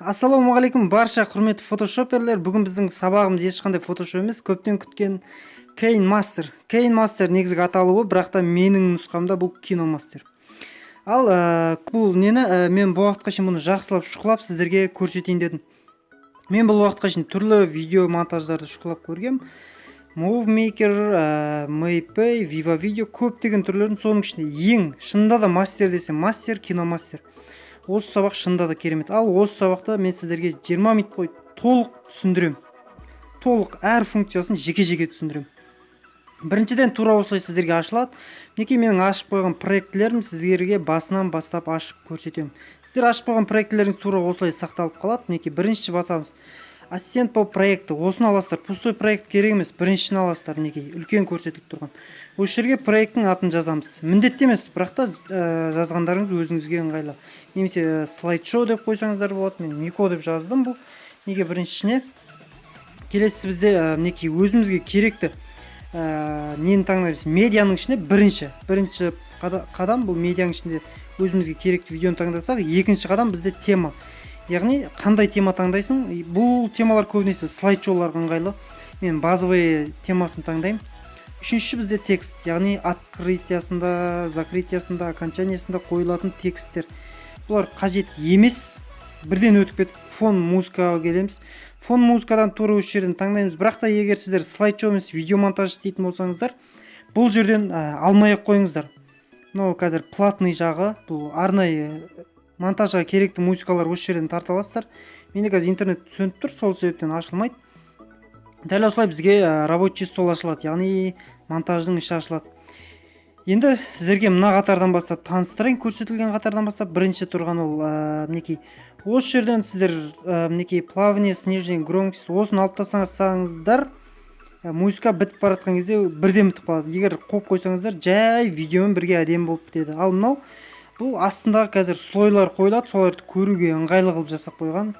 Ассалаумағалейкум барша құрметті фотошоперлер. Бүгін біздің сабағымыз ешқандай фотошоп емес, көптен күткен KineMaster. KineMaster негізгі аталуы, бірақ та менің нұсқамда бұл KinoMaster. Ал бұл нені мен бұл уақытқа шейін бұны жақсылап шұқылап сіздерге көрсетейін дедім. Мен бұл уақытқа шейін түрлі видео монтаждарды шұқылап көргем. Movemaker, MayPay, Viva Video көптеген түрлерін, соның ішінде ең шынында да мастер десе мастер, KinoMaster. Осы сабақ шынында да керемет. Ал осы сабақта мен сіздерге 20 минут бойы толық түсіндірем. Толық әр функциясын жеке-жеке түсіндірем. Біріншіден тура осылай сіздерге ашылады. Неке менің ашып қойған проектілерім сіздерге басынан бастап ашып көрсетемін. Сіздер ашып қойған проектілеріңіз тура осылай сақталып қалады. Неке бірінші басамыз. Ассистент по проекті. Осыны аласыздар. Пустой проект керек емес. Біріншісін аласыздар. Неке үлкен көрсетіліп тұрған. Осы жерге проекттің атын жазамыз. Міндетті емес, бірақ та жазғандарыңыз өзіңізге ыңғайлы. Немесе слайд-шоу деп қойсаңыздар болады. Мен Мико деп жаздым бұл. Неге біріншісіне. Келесі бізде неке өзімізге керекті нені таңдаймыз. Медианың ішіне бірінші қадам бұл медианың ішінде өзімізге керекті видеоны таңдасақ, екінші қадам бізде тема. Яғни қандай тема таңдайсың? Бұл темалар көбінесе слайд-шоуларға ыңғайлы. Мен базовый темасын таңдаймын. Үшінші бізде текст, яғни открытиясында, закрытиясында, окончаниясында қойылатын тексттер. Бұлар қажет емес. Бірден өтіп кетіп фон музыкаға келеміз. Фон музыкадан тура осы жерден таңдаймыз. Бірақ та егер сіздер слайд-шоу емес видео монтаж істейтін болсаңыздар, бұл жерден алмай-ақ қойыңыздар. Мынау қазір платный жағы, бұл арнайы монтажға керекті музыкалар осы жерден тарта аласыздар. Менде қазір интернет сөніп тұр, сол себептен ашылмайды. Дәл осылай бізге рабочий стол ашылады, яғни монтаждың іші ашылады. Енді сіздерге мына қатардан бастап таныстырайын. Көрсетілген қатардан бастап бірінші тұрған ол мінекей. Осы жерден сіздер мінекей плавание, снижение, громкость осыны алып тастасаңыздар, музыка бітіп бара жатқан кезде бірден бітіп қалады. Егер қойып қойсаңыздар, жай видеомен бірге әдемі болып бітеді. Ал мынау бұл астындағы қазір слойлар қойылады, соларды көруге ыңғайлы қылып жасап қойған.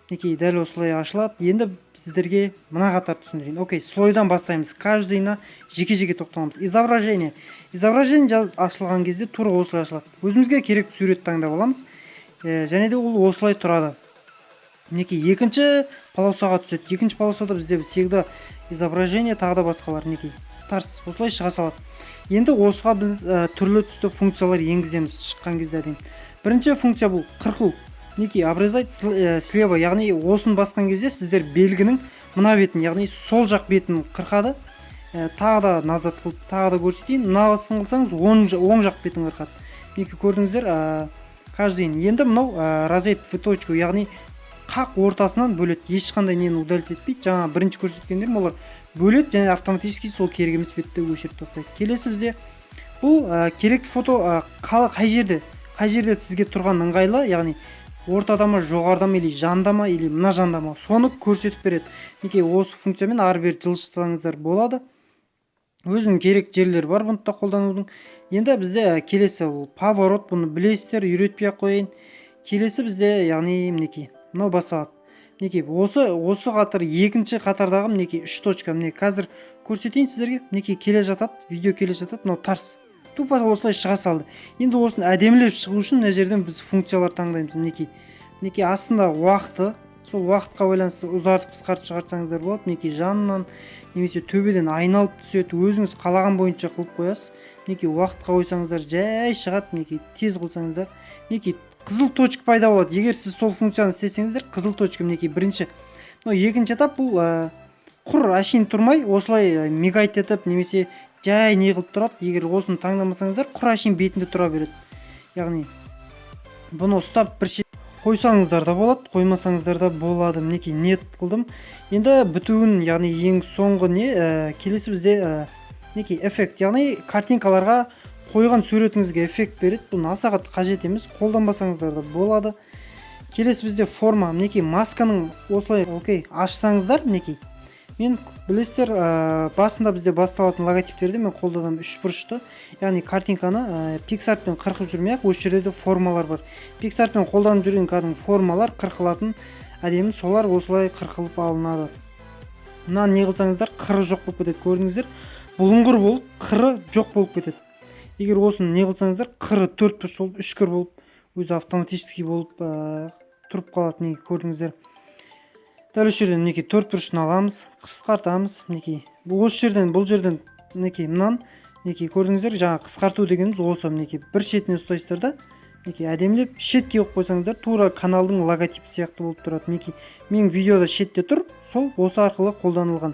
Мінекей дәл осылай ашылады. Енді сіздерге мына қатар түсіндірейін. Окей, слойдан бастаймыз. Каждыйына жеке-жеке тоқталамыз. Изображение. Изображение ашылған кезде тура осылай ашылады. Өзімізге керекті сурет таңдап аламыз. Және де ол осылай тұрады. Мінекей екінші полосаға түседі. Екінші полосада бізде всегда изображение тағы да басқалар. Мінекей тарс осылай шыға салады. Енді осыға біз түрлі түсті функциялар енгіземіз шыққан кезде дейін. Бірінші функция бұл қырқу. Мінекей обрезать слева, яғни осын басқан кезде сіздер белгінің мына бетін, яғни сол жақ бетін қырқады. Тағы да назад қылып, тағы да көрсетейін. Мынасын қылсаңыз оң жақ бетін қырқады. Мінекей көрдіңіздер, каждыйын. Енді мынау разрез в точку, яғни қақ ортасынан бөледі. Ешқандай нені удалить етпейді. Жаңа бірінші көрсеткендерім олар бөледі және автоматически сол керек емес бетті өшіріп тастайды. Келесі бізде бұл керекті фото қай жерде сізге тұрған ыңғайлы, яғни ортада ма, жоғарыда ма, или жанда ма, или мына жанда ма, соны көрсетіп береді. Неке осы функциямен ары-бері жылжытсаңыздар болады. Өзінің керекті жерлері бар бұны да қолданудың. Енді бізде келесі бұл поворот, бұны білесіздер, үйретпей ақ қояйын. Келесі бізде, яғни мінекей, мынау басталады. Мінекей осы қатар екінші қатардағы мінекей 3 точка. Мінекей қазір көрсетейін сіздерге. Мінекей келе жатады, видео келе жатады, мынау тарс. Тупа осылай шыға салды. Енді осыны әдемілеп шығу үшін мына жерден біз функциялар таңдаймыз. Мінекей астында уақыты, сол уақытқа байланысты ұзартып қысқартып шығарсаңыздар болады. Мінекей жанынан немесе төбеден айналып түседі, өзіңіз қалаған бойынша қылып қоясыз. Мінекей уақытқа қойсаңыздар жай шығады, мінекей тез қылсаңыздар. Мінекей қызыл точка пайда болады. Егер сіз сол функцияны істесеңіздер, қызыл точка мінекей бірінші. Екінші этап бұл құр әшейін тұрмай, осылай мигайт етіп немесе жай не қылып тұрады. Егер осыны таңдамасаңыздар, құр әшейін бетінде тұра береді. Яғни бұны ұстап бір қойсаңыздар да болады, қоймасаңыздар да болады. Мінекей нет қылдым. Енді бітуін, яғни ең соңғы не келесі бізде мінекей эффект, яғни картинкаларға қойған суретіңізге эффект береді. Бұны аса қатты қажет емес, қолданбасаңыздар да болады. Келесі бізде форма. Мінекей масканың осылай ашсаңыздар, мінекей мен білесіздер, басында бізде басталатын логотиптерде мен қолданамын 3 бұрышты. Яғни картинканы пиксартпен қырқып жүрмей-ақ, осы жерде формалар бар. Пиксартпен қолданып жүрген кәдімгі формалар қырқылатын әдемі, солар осылай қырқылып алынады. Мына не қылсаңыздар, қыры жоқ болып кетеді. Көрдіңіздер, бұлыңғыр болып, қыры жоқ болып кетеді. Егер осыны не қылсаңыздар, қыры 4 бұрыш болып, 3 болып, өзі автоматически болып тұрып қалады. Мінекей көрдіңіздер. Дәл осы жерден мінекей төрт бұрышын аламыз, қысқартамыз. Мінекей осы жерден бұл жерден мінекей мынан мінекей көрдіңіздер, жаңа қысқарту дегеніміз осы. Мінекей бір шетіне ұстайсыздар да мінекей әдемілеп шетке қойып қойсаңыздар тура каналдың логотипі сияқты болып тұрады. Мінекей менің видеода шетте тұр, сол осы арқылы қолданылған.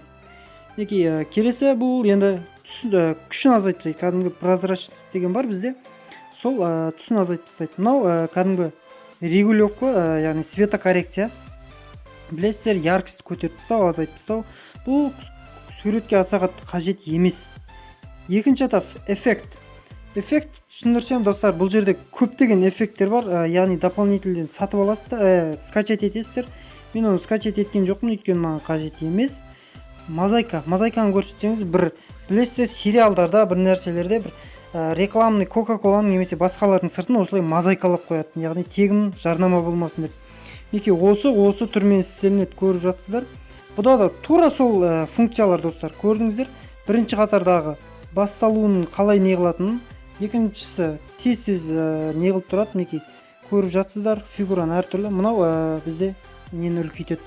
Мінекей келесі бұл енді күшін азайтпайды. Кәдімгі прозрачность деген бар бізде. Сол түсін азайтып тастайды. Мынау кәдімгі регулировка, яғни светокоррекция. Білесіздер, яркость көтеріп тастау, азайтып тастау. Бұл суретке аса қатты қажет емес. Екінші этап эффект. Эффект түсіндірсем, достар, бұл жерде көптеген эффекттер бар, яғни дополнительден сатып аласыздар, скачать етесіздер. Мен оны скачать еткен жоқпын, өйткені маған қажет емес. Мозайканы көрсетсеңіз, бір білесіздер, сериалдарда, бір нәрселерде бір рекламный Кока-Коланың немесе басқалардың сыртын осылай мозайкалап қояды, яғни тегін жарнама болмасын деп. Мінекей осы түрмен істелінеді, көріп жатсыздар. Бұда да тура сол функциялар, достар, көрдіңіздер. Бірінші қатардағы басталуының қалай неғылатынын, екіншісі тез неғылып тұрады. Мінекей көріп жатсыздар, фигураны әртүрлі. Мынау бізде нені үлкейтеді,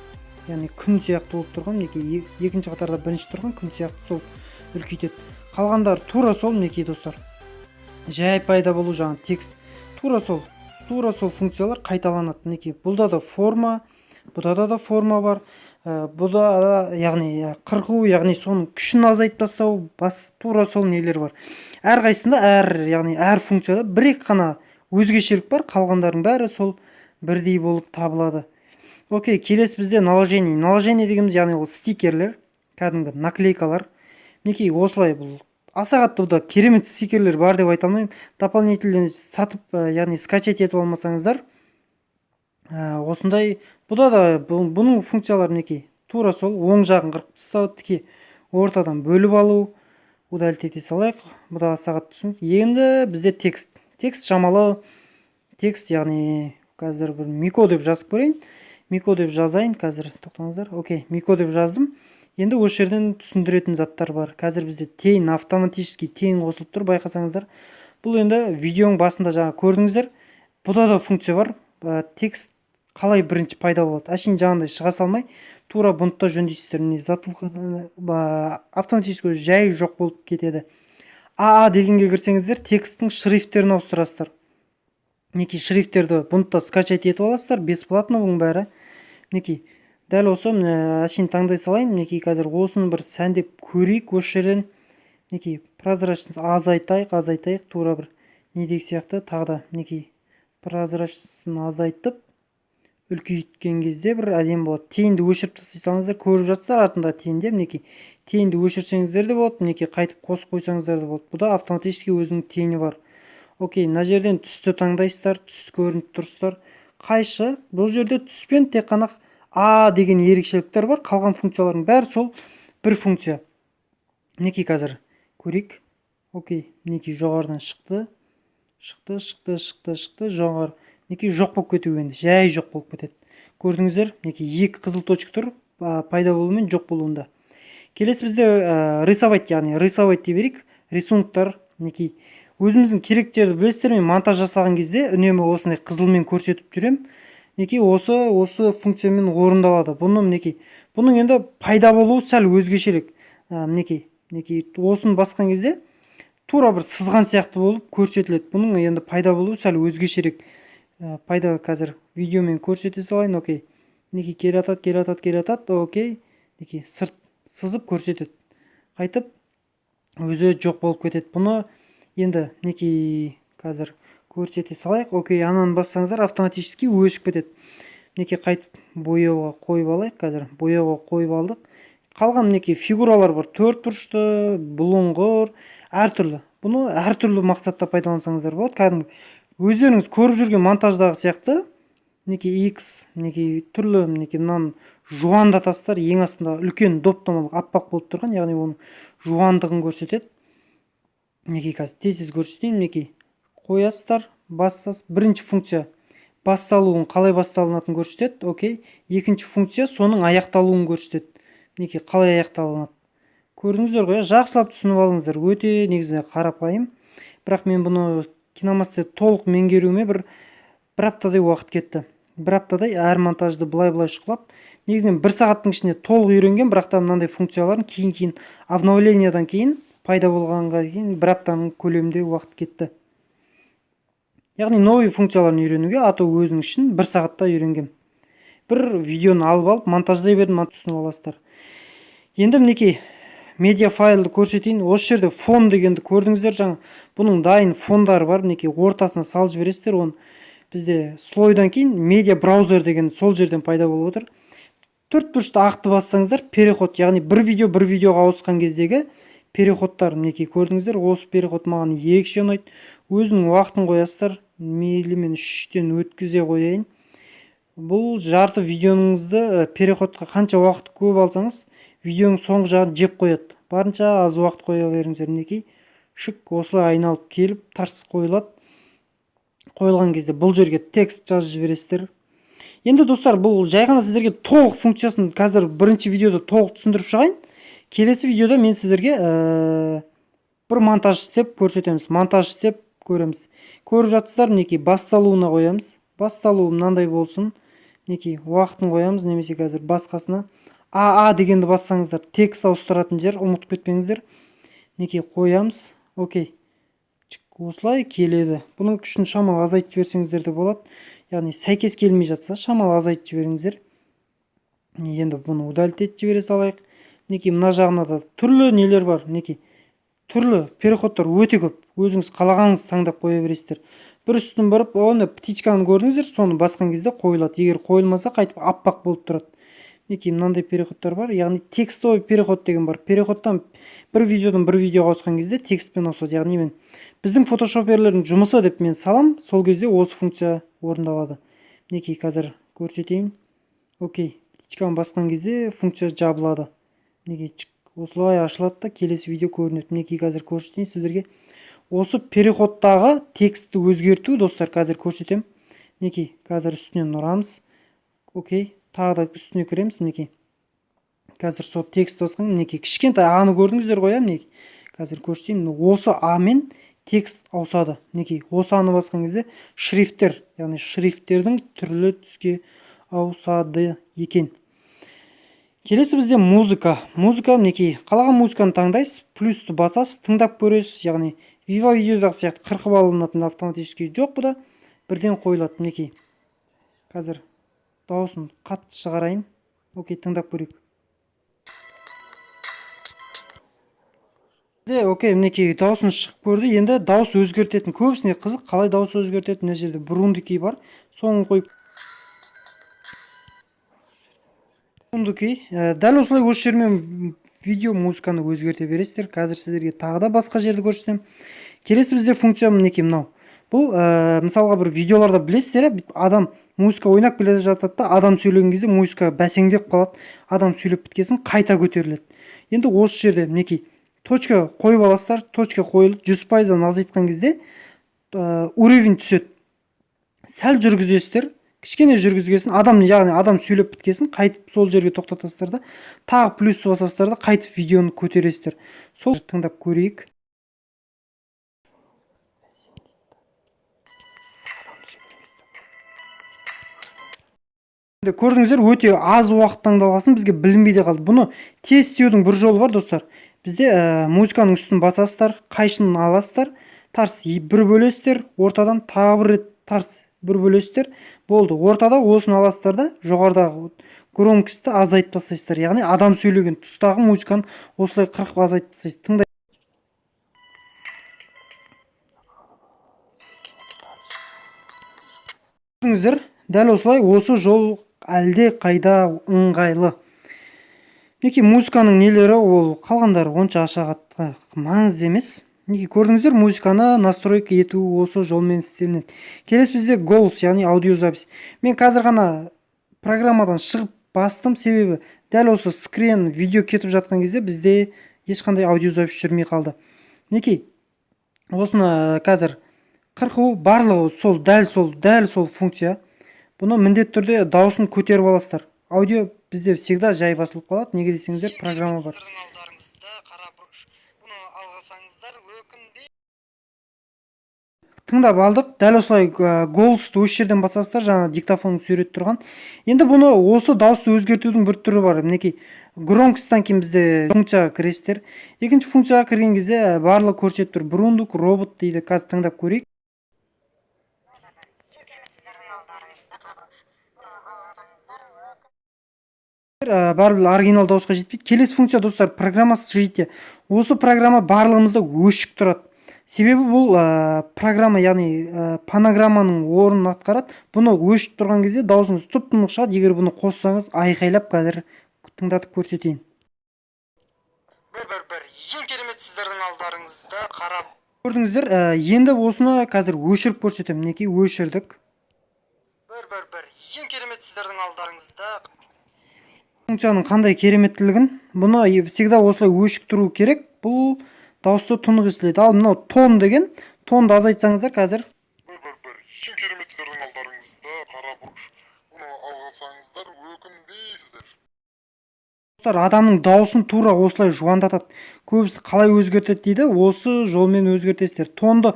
яғни күн сияқты болып тұрған. Мінекей екінші қатарда бірінші тұрған күн сияқты сол үлкейтеді. Қалғандар тура сол. Мінекей достар, жай пайда болу жаңа текст, тура сол функциялар қайталанады. Мінекей бұлда да форма, бұда да форма бар. Бұда да яғни қырқу, яғни соның күшін азайтып тастау, тура сол нелер бар. Әрқайсында яғни әр функцияда бір-екі қана өзгешелік бар, қалғандардың бәрі сол бірдей болып табылады. Окей, келесі бізде наложение. Наложение дегеніміз яғни ол стикерлер, кәдімгі наклейкалар. Мінекей осылай, бұл аса қатты бұда керемет стикерлер бар деп айта алмаймын. Дополнительден сатып, яғни скачать етіп алмасаңыздар, осындай. Бұда да бұның функциялары мінекей тура сол. Оң жағын қырып тастау, тіке ортадан бөліп алу. Удалить ете салайық. Бұда аса қатты түсінік. Енді бізде текст шамалы текст, яғни қазір бір Мико деп жазып көрейін. Мико деп жазайын қазір, тоқтаңыздар. Окей, Мико деп жаздым. Енді осы жерден түсіндіретін заттар бар. Қазір бізде тейін, автоматически тейін қосылып тұр, байқасаңыздар. Бұл енді видеоның басында жаңа көрдіңіздер. Бұда да функция бар. Текст қалай бірінші пайда болады. Әшейін жаңағындай шыға салмай, тура бұнтта жөндейсіздер. Автоматически жай жоқ болып кетеді. дегенге кірсеңіздер, тексттің шрифттерін ауыстырасыздар. Мінекей шрифттерді бұнтта скачать етіп аласыздар, бесплатно бұның бәрі. Мінекей дәл осы әшейін таңдай салайын. Мінекей қазір осыны бір сәндеп көрейік осы жерден. Мінекей прозрачность азайтайық, тура бір недек сияқты тағы да. Мінекей прозрачнысын азайтып үлкейткен кезде бір әдем болады. Тейінді өшіріп тастай салыңыздар, көріп жатсыздар артында тейінде. Мінекей тейінді өшірсеңіздер де болады, мінекей қайтып қосып қойсаңыздар да болады. Бұда автоматически өзінің тейіні бар. Окей, мына жерден түсті таңдайсыздар, түс көрініп тұрсыздар. Қайшы, бұл жерде түспен тек қана деген ерекшеліктер бар, қалған функциялардың бәрі сол бір функция. Мінекей қазір көрейік. Окей, мінекей жоғарыдан шықты, жоғары. Мінекей жоқ болып кетуі енді, жай жоқ болып кетеді. Көрдіңіздер, мінекей екі қызыл точка тұр, пайда болуымен жоқ болуында. Келесі бізде рисовать, яғни рисовать дей берейік. Рисунктар, мінекей өзіміздің керек жерді білесіздер, мен монтаж жасаған кезде үнемі осындай қызылмен көрсетіп жүрем. Мінекей осы функциямен орындалады. Бұның енді пайда болуы сәл өзгешелік. Мінекей осыны басқан кезде тура бір сызған сияқты болып көрсетіледі. Бұның енді пайда болуы сәл өзгешелік. Пайда қазір видеомен көрсете салайын. Окей. Мінекей келе атады. Окей. Мінекей сырт сызып көрсетеді. Қайтып өзі жоқ болып кетеді. Бұны енді мінекей қазір көрсете салайық. Окей, ананы бассаңыздар автоматически өшіп кетеді. Мінекей қайтып бояуға қойып алайық. Қазір бояуға қойып алдық. Қалған мінекей фигуралар бар. Төрт бұрышты, бұлыңғыр, әртүрлі. Бұны әртүрлі мақсатта пайдалансаңыздар болады. Кәдімгі өздеріңіз көріп жүрген монтаждағы сияқты. Мінекей X, мінекей түрлі, мінекей мынаны жуандатасыздар. Ең астында үлкен доптамалық аппақ болып тұрған, яғни оның жуандығын көрсетеді. Мінекей қазір тез көрсетейін. Мінекей қоясыздар, бастасыз. Бірінші функция басталуын, қалай басталынатын көрсетеді. Окей. Екінші функция соның аяқталуын көрсетеді. Мінекей қалай аяқталынады. Көрдіңіздер ғой, жақсылап түсініп алыңыздар. Өте негізі қарапайым. Бірақ мен бұны KineMaster толық меңгеруіме бір аптадай уақыт кетті. бір аптадай әр монтажды былай шұқылап, негізінен 1 сағаттың ішінде толық үйренген, бірақ та мынандай функцияларын кейін обновлениядан кейін пайда болғанға кейін 1 аптаның көлемінде уақыт кетті. Яғни новый функцияларын үйренуге ато өзің үшін 1 сағатта үйренген. Бір видеоны алып монтаждай бердім, түсініп аласыздар. Енді мінекей медиа файлды көрсетейін. Осы жерде фон дегенді көрдіңіздер, жаңа бұның дайын фондары бар. Мінекей ортасына салып жібересіздер. Оны бізде слойдан кейін медиа браузер деген сол жерден пайда болып отыр. 4 бұрышты ақты бассаңыздар, переход, яғни бір видеоға ауысқан кездегі переходтар мінекей көрдіңіздер. Осы переход маған ерекше ұнайды. Өзінің уақытын қоясыздар. Мейлі мен 3-тен өткізе қояйын. Бұл жарты видеоңызды переходқа қанша уақыт көп алсаңыз, видеоның соңғы жағын жеп қояды. Барынша аз уақыт қоя беріңіздер. Мінекей шық осылай айналып келіп тарс қойылады. Қойылған кезде бұл жерге текст жазып жібересіздер. Енді достар, бұл жай ғана сіздерге толық функциясын қазір бірінші видеода толық түсіндіріп шығайын. Келесі видеода мен сіздерге бір монтаж істеп көрсетеміз. Монтаж істеп көреміз. Көріп жатсыздар, мінекей басталуына қоямыз. Басталуы мынандай болсын. Мінекей уақытын қоямыз, немесе қазір басқасына АА дегенді бассаңыздар, текст ауыстыратын жер, ұмытып кетпеңіздер. Мінекей қоямыз. Окей. Осылай келеді. Бұның күшін шамалы азайтып жіберсеңіздер де болады. Яғни сәйкес келмей жатса, шамалы азайтып жіберіңіздер. Енді бұны удалить етіп жібере салайық. Мінекей мына жағына да түрлі нелер бар. Мінекей түрлі переходтар өте көп. Өзіңіз қалағаныңыз таңдап қоя бересіздер. Бір үстін бұрып, оны птичканы көрдіңіздер, соны басқан кезде қойылады. Егер қойылмаса, қайтып аппақ болып тұрады. Мінекей мынандай переходтар бар. Яғни текстовый переход деген бар. Переходтан бір видеодан бір видеоға ауысқан кезде текстпен ауысады. Яғни мен біздің фотошоперлердің жұмысы деп мен салам, сол кезде осы функция орындалады. Мінекей қазір көрсетейін. Окей. Птичканы басқан кезде функция жабылады. Мінекей осылай ашылады да келесі видео көрінеді. Мінекей қазір көрсетейін сіздерге. Осы переходтағы текстті өзгерту, достар, қазір көрсетем. Мінекей қазір үстінен ұрамыз. Окей. Тағы да үстіне кіреміз. Мінекей қазір сол текст басқан. Мінекей кішкентай аны көрдіңіздер ғой, мінекей қазір көрсетейін. Осы а мен текст ауысады. Мінекей осы аны басқан кезде шрифттер, яғни шрифттердің түрлі түске ауысады екен. Келесі бізде музыка. Музыка, мінекей қалаған музыканы таңдайсыз, плюсты басасыз, тыңдап көресіз. Яғни Viva видеодағы сияқты қырқып алынатын автоматически жоқ, бұда бірден қойылады. Мінекей қазір дауысын қатты шығарайын. Окей, тыңдап көрейік. Окей, мінекей дауысын шығып көрді. Енді дауыс өзгертетін, көбісіне қызық, қалай дауыс өзгертетін. Мына жерде Брундикей бар. Соңын қойып Брундикей. Дәл осылай осы жермен видео музыканы өзгерте бересіздер. Қазір сіздерге тағы да басқа жерді көрсетем. Келесі бізде функция мінекей мынау. Бұл мысалға бір видеоларда білесіздер, адам музыка ойнап келе жатады да, адам сөйлеген кезде музыка бәсеңдеп қалады. Адам сөйлеп біткесін қайта көтеріледі. Енді осы жерде мінекей точка қойып аласыздар, точка қойылып 100%-дан азайтқан кезде уровень түседі. Сәл жүргізесіздер, кішкене жүргізгесін, яғни адам сөйлеп біткесін қайтып сол жерге тоқтатасыздар да, тағы плюс басасыздар да, қайтып видеоны көтересіздер. Сол тыңдап көрейік. Көрдіңіздер, өте аз уақыт таңдалғасын бізге білінбей де қалды. Бұны тез істеудің бір жолы бар, достар. Бізде музыканың үстін басасыздар, қайшының аласыздар, тарс бір бөлесіздер, ортадан тағы бір рет тарс бір бөлесіздер. Болды. Ортада осыны аласыздар да, жоғарыдағы громкостьті азайтып тастайсыздар. Яғни адам сөйлеген тұстағы музыканы осылай қырқып азайтып тастайсыздар. Көрдіңіздер, дәл осылай осы жол әлде қайда ыңғайлы. Мінекей музыканың нелері, ол қалғандары онша ашағатқа маңызды емес. Мінекей көрдіңіздер, музыканы настройка ету осы жолмен істелінеді. Келесі бізде голос, яғни аудиозапись. Мен қазір ғана программадан шығып бастым, себебі дәл осы скрин видео кетіп жатқан кезде бізде ешқандай аудиозапись жүрмей қалды. Мінекей осыны қазір қырқу барлығы дәл сол функция. Бұны міндетті түрде дауысын көтеріп аласыздар. Аудио бізде всегда жай басылып қалады. Неге десеңіздер, программа бар. тыңдап алдық. Дәл осылай голосты осы жерден басасыздар, жаңа диктофон сөйлетіп тұрған. Енді бұны осы дауысты өзгертудің бір түрі бар. Мінекей громкостьтан кейін бізде функцияға кіресіздер. Екінші функцияға кірген кезде барлығы көрсетіп тұр. Брундук робот дейді. Қазір тыңдап көрейік. Бәрібір оригинал дауысқа жетпейді. Келесі функция достар, программасы жүйте. Осы программа барлығымызда өшік тұрады. Себебі бұл программа, яғни фонограмманың орнын атқарады. Бұны өшіп тұрған кезде даусыңыз тұп-тұнық шығады. Егер бұны қоссаңыз, айқайлап қазір тыңдатып көрсетейін. Бір ең керемет сіздердің алдарыңызда қарап көрдіңіздер. Енді осыны қазір өшіріп көрсетемін. Мінекей өшірдік. Бір ең керемет сіздердің алдарыңызда Функцияның қандай кереметтілігін, бұны всегда осылай өшік тұру керек. Бұл дауысты тұнық естіледі. Ал мынау тон деген, тонды азайтсаңыздар қазір. Бір ең керемет сіздердің алдарыңызда қара бұрыш. Бұны алсаңыздар өкінбейсіздер. Адамның дауысын тура осылай жуандатады. Көбісі қалай өзгертеді дейді, осы жолмен өзгертесіздер. Тонды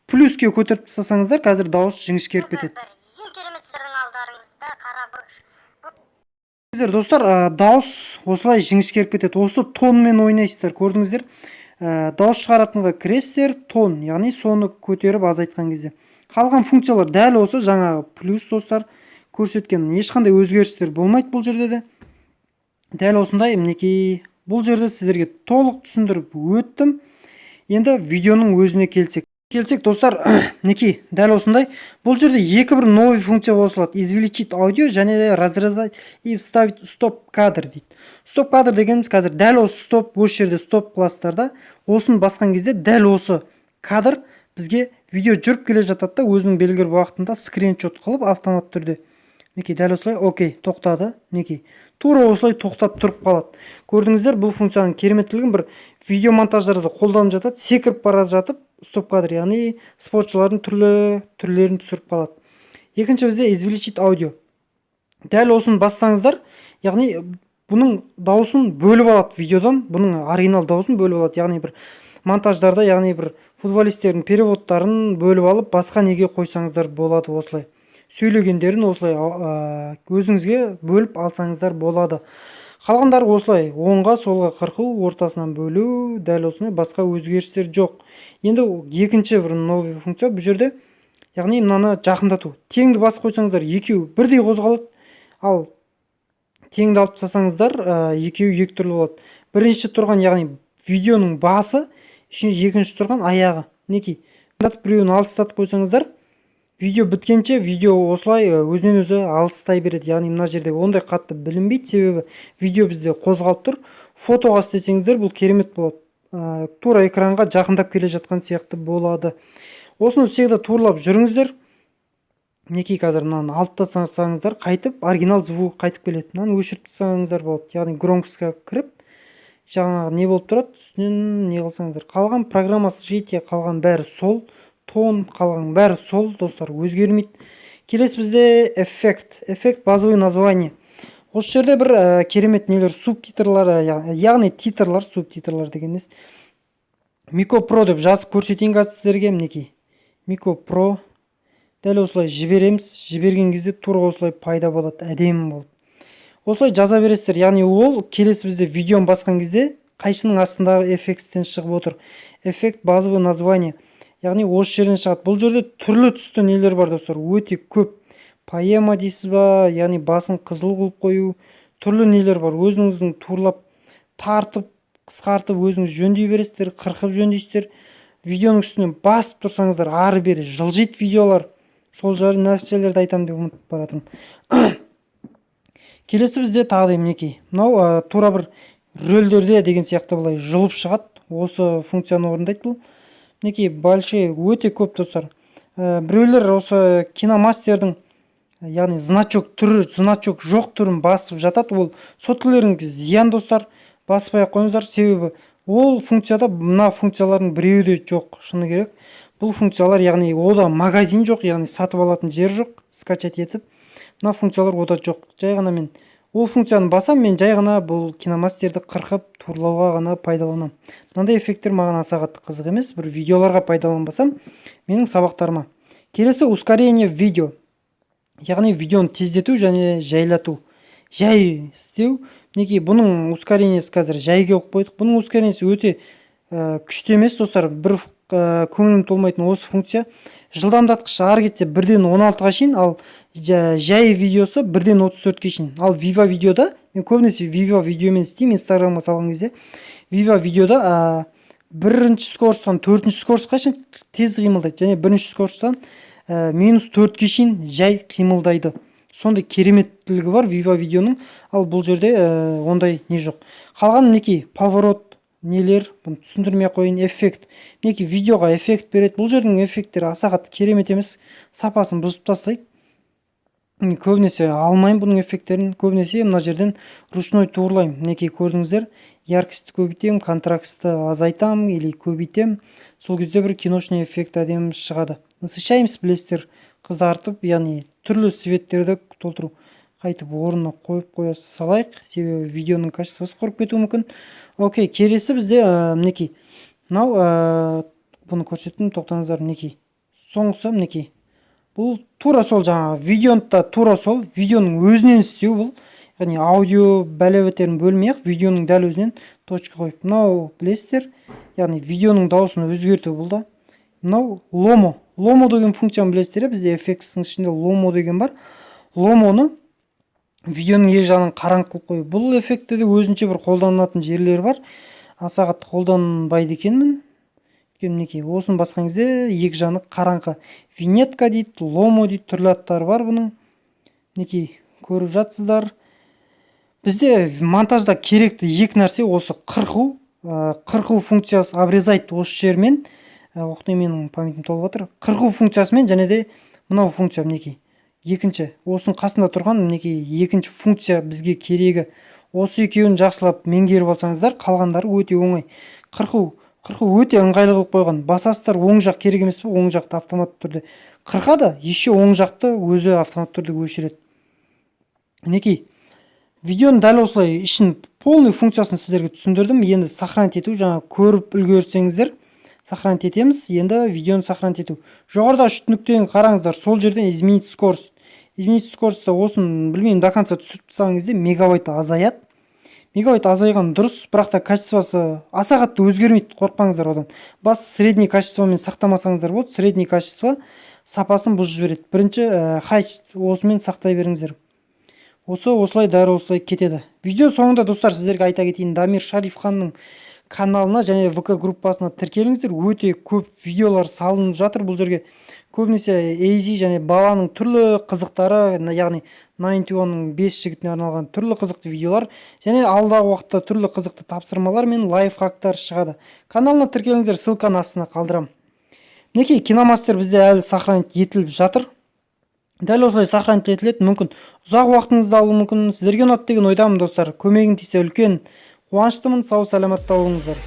плюске көтеріп тастасаңыздар, қазір дауыс жіңішкеріп кетеді. Ең керемет сіздердің алдарыңызда қара бұрыш. Достар, дауыс осылай жіңішкеріп кетеді. Осы тонмен ойнайсыздар, көрдіңіздер. Дауыс шығаратынға кіресіздер, тон, яғни соны көтеріп азайтқан кезде. Қалған функциялар дәл осы жаңағы плюс достар көрсеткен. Ешқандай өзгерістер болмайды бұл жерде де. Дәл осындай, мінекей, бұл жерде сіздерге толық түсіндіріп өттім. Енді видеоның өзіне келсек достар, мінекей, дәл осындай. Бұл жерде екі бір новый функция қосылады. Извеличить аудио және де разрезать и вставить стоп кадр дейді. Стоп кадр дегеніміз қазір дәл осы стоп, осы жерде стоп класстарда осын басқан кезде дәл осы кадр бізге видео жүріп келе жатады да өзінің белгілі уақытында скриншот қылып автомат түрде. Мінекей, дәл осылай, окей, тоқтады. Мінекей, тура осылай тоқтап тұрып қалады. Көрдіңіздер, бұл функцияның кереметтілігін бір видео монтаждарда қолданып жатады, секіріп бара жатып стоп кадр, яғни спортшылардың түрлерін түсіріп қалады. Екінші бізде извеличить аудио. Дәл осыны бассаңыздар, яғни бұның дауысын бөліп алады видеодан, бұның оригинал дауысын бөліп алады. Яғни бір монтаждарда, яғни бір футболистердің переводтарын бөліп алып, басқа неге қойсаңыздар болады осылай. Сөйлегендерін осылай өзіңізге бөліп алсаңыздар болады. Қалғандары осылай оңға солға қырқу, ортасынан бөлу, дәл осыны басқа өзгерістер жоқ. Енді екінші бір новый функция бұл жерде, яғни мынаны жақындату. Теңді басып қойсаңыздар, екеуі бірдей қозғалады, ал теңді алып тастасаңыздар, екеуі екі түрлі болады. Бірінші тұрған, яғни видеоның басы, екінші тұрған аяғы. Мінекей, біреуін алыстатып қойсаңыздар, видео біткенше видео осылай өзінен өзі алыстай береді. Яғни мына жерде ондай қатты білінбейді, себебі видео бізде қозғалып тұр. Фотоға істесеңіздер бұл керемет болады. Тура экранға жақындап келе жатқан сияқты болады. Осыны всегда турлап жүріңіздер. Мінекей, қазір мынаны алып тастасаңыздар, қайтып оригинал звук қайтып келеді. Мынаны өшіріп тастасаңыздар болады. Яғни громкостьқа кіріп, жаңағы не болып тұрады, үстінен не қылсаңыздар. Қалған программасы жете, қалған бәрі сол. Тон, қалған бәрі сол, достар, өзгермейді. Келесі бізде эффект базовый название. Осы жерде бір керемет нелер, субтитрлар, яғни титрлар, субтитрлар дегеніз. Микропро деп жазып көрсетейін қазір сіздерге. Мінекей, Микропро. Дәл осылай жібереміз, жіберген кезде тура осылай пайда болады, әдемі болып. Осылай жаза бересіздер, яғни ол келесі бізде видеоны басқан кезде қайшының астындағы эффекттен шығып отыр. Эффект базовый название. Яғни осы жерден шығады. Бұл жерде түрлі түсті нелер бар достар, өте көп. Поэма дейсіз ба, яғни басын қызыл қылып қою, түрлі нелер бар. Өзіңіздің турлап, тартып, қысқартып өзіңіз жөндей бересіздер, қырқып жөндейсіздер. Видеоның үстінен басып тұрсаңыздар, ары бері жылжиды видеолар. Сол жары нәрселерді айтамын деп ұмытып баратырмын. Келесі бізде тағы да мінекей. Мынау тура бір рөлдерде деген сияқты былай жұлып шығады. Осы функцияны орындайды бұл. Мінекей, большой өте көп достар. Біреулер осы киномастердің, яғни значок жоқ түрін басып жатады. Ол соткілеріңізге зиян достар. Баспай қойыңыздар, себебі ол функцияда мына функциялардың біреуі де жоқ, шыны керек. Бұл функциялар, яғни ода магазин жоқ, яғни сатып алатын жер жоқ, скачать етіп. Мына функциялар ода жоқ. Жай ғана мен Ол функцияны басам, мен жай ғана бұл киномастерді қырқып турлауға ғана пайдаланам. Мынандай эффекттер маған аса қатты қызық емес, бір видеоларға пайдаланбасам менің сабақтарыма. Келесі ускорение видео. Яғни видеоны тездету және жайлату. Жай істеу. Мінекей бұның ускорениесі қазір жайға қойып қойдық. Бұның ускорениесі өте күшті емес, достар. Бір көңілім толмайтын осы функция. Жылдамдатқыш ары кетсе 1-ден 16-ға шейін, ал жай видеосы 1-ден 34-ге шейін. Ал Viva видеода, мен көбінесе Viva видеомен істеймін, Инстаграмға салған кезде. Viva видеода 1-ші скоростан 4-ші скоростқа шейін тез қимылдайды, және 1-ші скоростан -4-ге шейін жай қимылдайды. Сондай кереметтілігі бар Viva видеоның, ал бұл жерде ондай не жоқ. Қалған мінекей поворот нелер, бұны түсіндірмей қойын, эффект. Мінекей видеоға эффект береді. Бұл жердің эффекттері аса қатты керемет емес, сапасын бұзып тастайды. Көбінесе алмаймын бұның эффекттерін, көбінесе мына жерден ручной турлаймын. Мінекей көрдіңіздер, яркості көбейтем, контрастты азайтам или көбейтем. Сол кезде бір киношный эффект әдемі шығады. Насыщаемыз, білесіздер, қызартып, яғни түрлі светтерді толтыру. Қайтып орнына қойып қоя салайық, себебі видеоның качествосы құрып кетуі мүмкін. Окей, келесі бізде мінекей. Мынау бұны көрсеттім, тоқтаңыздар, мінекей. Соңғысы мінекей. Бұл тура сол жаңа видеода тура сол видеоның өзінен істеу бұл. Яғни аудио бәлеветерін бөлмей-ақ видеоның дәл өзінен точка қойып. Мынау білесіздер, яғни видеоның дауысын өзгерту бұл да. Мынау ломо. Ломо деген функцияны білесіздер, бізде эффектісінің ішінде ломо деген бар. Ломоны видеоның ек жағынан қараңғы қылып қою. Бұл эффектті де өзінше бір қолданылатын жерлер бар. Аса қатты қолданбайды екенмін. Мінекей, осыны басқан кезде ек жағы қараңғы. Винетка дейді, ломо дейді, түрлі аттары бар бұның. Мінекей, көріп жатсыздар. Бізде монтажда керекті екі нәрсе осы қырқу. Қырқу функциясы обрезать осы жермен. Оқтай менің памятім толып жатыр. Қырқу функциясымен және де мынау функция мінекей. Екінші, осының қасында тұрған мінекей екінші функция бізге керегі. Осы екеуін жақсылап меңгеріп алсаңыздар, қалғандары өте оңай. Қырқу өте ыңғайлы қылып қойған. Басасыздар, оң жақ керек емес пе, оң жақты автоматты түрде қырқады, еще оң жақты өзі автоматты түрде өшіреді. Мінекей, видеоның дәл осылай ішін полный функциясын сіздерге түсіндірдім. Енді сохранить ету, жаңа көріп үлгерсеңіздер, сохранить етеміз. Енді видеоны сохранить ету. Жоғарыда үш нүктені қараңыздар, сол жерден изменить скорость. Изменить скорость осын білмеймін, до конца түсіріп тастаған кезде мегабайт азаяды. Мегабайт азайған дұрыс, бірақ та качествосы аса қатты өзгермейді, қорықпаңыздар одан. Бас средний качествомен сақтамасаңыздар болады, средний качество сапасын бұзып жібереді. Бірінші хай осымен сақтай беріңіздер. Осылай дәрі осылай кетеді. Видео соңында достар сіздерге айта кетейін, Дамир Шарифханның каналына және ВК группасына тіркеліңіздер. Өте көп видеолар салынып жатыр бұл жерге. Көбінесе AZ және баланың түрлі қызықтары, яғни 91-ның 5 жігітіне арналған түрлі қызықты видеолар, және алдағы уақытта түрлі қызықты тапсырмалар мен лайфхактар шығады. Каналына тіркеліңіздер, ссылканы астына қалдырам. Мінекей, киномастер бізде әлі сохранить етіліп жатыр. Дәл осылай сохранить етіледі, мүмкін ұзақ уақытыңызды алуы мүмкін. Сіздерге ұнады деген ойдамын достар. Көмегің тисе үлкен қуаныштымын. Сау саламатта болыңыздар.